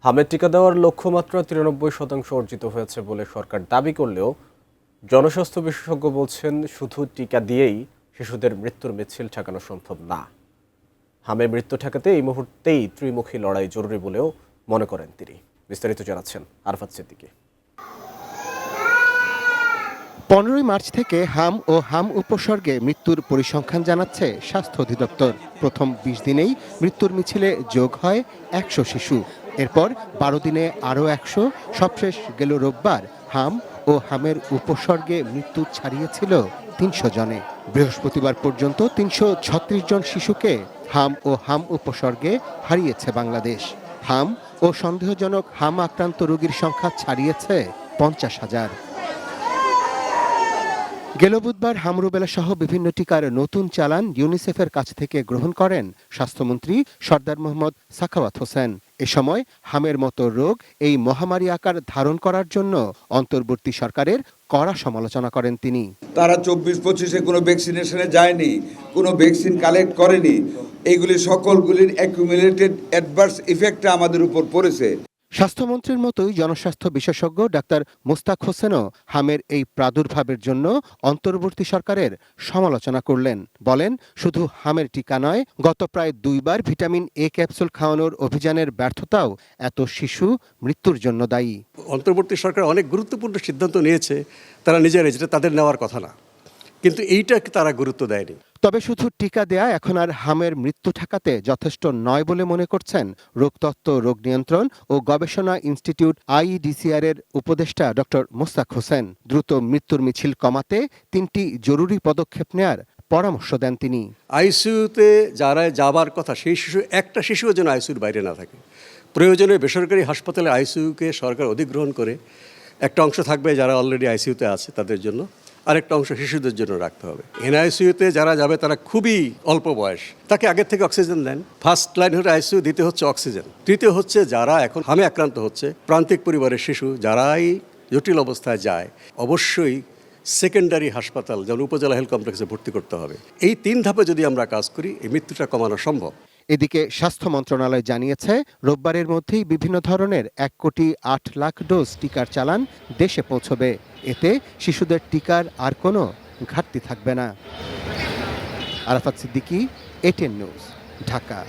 হামের টিকা দেওয়ার লক্ষ্যমাত্রা 93% অর্জিত হয়েছে বলে সরকার দাবি করলেও জনস্বাস্থ্য বিশেষজ্ঞ বলছেন শুধু টিকা দিয়েই শিশুদের মৃত্যুর মিছিল ঠেকানো সম্ভব না। হামের মৃত্যু ঠেকাতে এই মুহূর্তেই ত্রিমুখী লড়াই জরুরি বলেও মনে করেন তিনি। বিস্তারিত জানাচ্ছেন আরফাত সিদ্দিকী। 15 মার্চ থেকে হাম ও হাম উপসর্গে মৃত্যুর পরিসংখ্যান জানাচ্ছে স্বাস্থ্য অধিদপ্তর। প্রথম 20 দিনেই মৃত্যুর মিছিলে যোগ হয় 100 শিশু। এরপর 12 দিনে আরও 100। সবশেষ গেল রোববার হাম ও হামের উপসর্গে মৃত্যু ছাড়িয়েছিল 300 জনে। বৃহস্পতিবার পর্যন্ত 336 জন শিশুকে হাম ও হাম উপসর্গে হারিয়েছে বাংলাদেশ। হাম ও সন্দেহজনক হাম আক্রান্ত রোগীর সংখ্যা ছাড়িয়েছে 50,000। গেল বুধবার হামরুবেলা সহ বিভিন্ন টিকার নতুন চালান ইউনিসেফের কাছ থেকে গ্রহণ করেন স্বাস্থ্যমন্ত্রী সরদার মোহাম্মদ সাখাওয়াত হোসেন। এ সময় হামের মতো রোগ এই মহামারী আকার ধারণ করার জন্য অন্তর্বর্তী সরকারের কড়া সমালোচনা করেন তিনি। তারা 24-25-এ কোনো ভ্যাকসিনেশনে যায়নি, কোনো ভ্যাকসিন কালেক্ট করেনি। এইগুলি সকলগুলির অ্যাকুমুলেটেড অ্যাডভার্স ইফেক্টটা আমাদের উপর পড়েছে। স্বাস্থ্যমন্ত্রীর মতোই জনস্বাস্থ্য বিশেষজ্ঞ ডাক্তার মোস্তাক হোসেনও হামের এই প্রাদুর্ভাবের জন্য অন্তর্বর্তী সরকারের সমালোচনা করলেন। বলেন, শুধু হামের টিকা নয়, গত প্রায় 2 বার ভিটামিন এ ক্যাপসুল খাওয়ানোর অভিযানের ব্যর্থতাও এত শিশু মৃত্যুর জন্য দায়ী। অন্তর্বর্তী সরকার অনেক গুরুত্বপূর্ণ সিদ্ধান্ত নিয়েছে, তারা নিজেরাই, যেটা তাদের নেওয়ার কথা না, কিন্তু এইটাকে তারা গুরুত্ব দেয়নি। তবে শুধু টিকা দেয়া এখন আর হামের মৃত্যু ঠেকাতে যথেষ্ট নয় বলে মনে করছেন রোগতত্ত্ব, রোগ নিয়ন্ত্রণ ও গবেষণা ইনস্টিটিউট IEDCR এর উপদেষ্টা ডক্টর মোস্তাক হোসেন। দ্রুত মৃত্যুর মিছিল কমাতে 3টি জরুরি পদক্ষেপ নেয়ার পরামর্শ দেন তিনি। আইসিইউতে যারা যাবার কথা সেই শিশু, একটা শিশুও যেন আইসিইউর বাইরে না থাকে। প্রয়োজনে বেসরকারি হাসপাতালে আইসিইউকে সরকার অধিগ্রহণ করে একটা অংশ থাকবে যারা অলরেডি আইসিইউতে আছে তাদের জন্য, আরেকটা অংশ শিশুদের জন্য রাখতে হবে। এনআইসিইউতে যারা যাবে তারা খুবই অল্প বয়স, তাকে আগের থেকে অক্সিজেন দেন। ফার্স্ট লাইন হচ্ছে আইসিইউ, দ্বিতীয় হচ্ছে অক্সিজেন, তৃতীয় হচ্ছে যারা এখন হামে আক্রান্ত হচ্ছে, প্রান্তিক পরিবারের শিশু যারাই জটিল অবস্থায় যায়, অবশ্যই সেকেন্ডারি হাসপাতাল যেমন উপজেলা হেলথ কমপ্লেক্সে ভর্তি করতে হবে। এই 3 ধাপে যদি আমরা কাজ করি এই মৃত্যুটা কমানো সম্ভব। এদিকে স্বাস্থ্য মন্ত্রণালয় জানিয়েছে, রোববারের মধ্যেই বিভিন্ন ধরনের 1,08,00,000 ডোজ টিকার চালান দেশে পৌঁছবে। এতে শিশুদের টিকার আর কোনো ঘাটতি থাকবে না। Arafat Siddiqui, ATN news, Dhaka.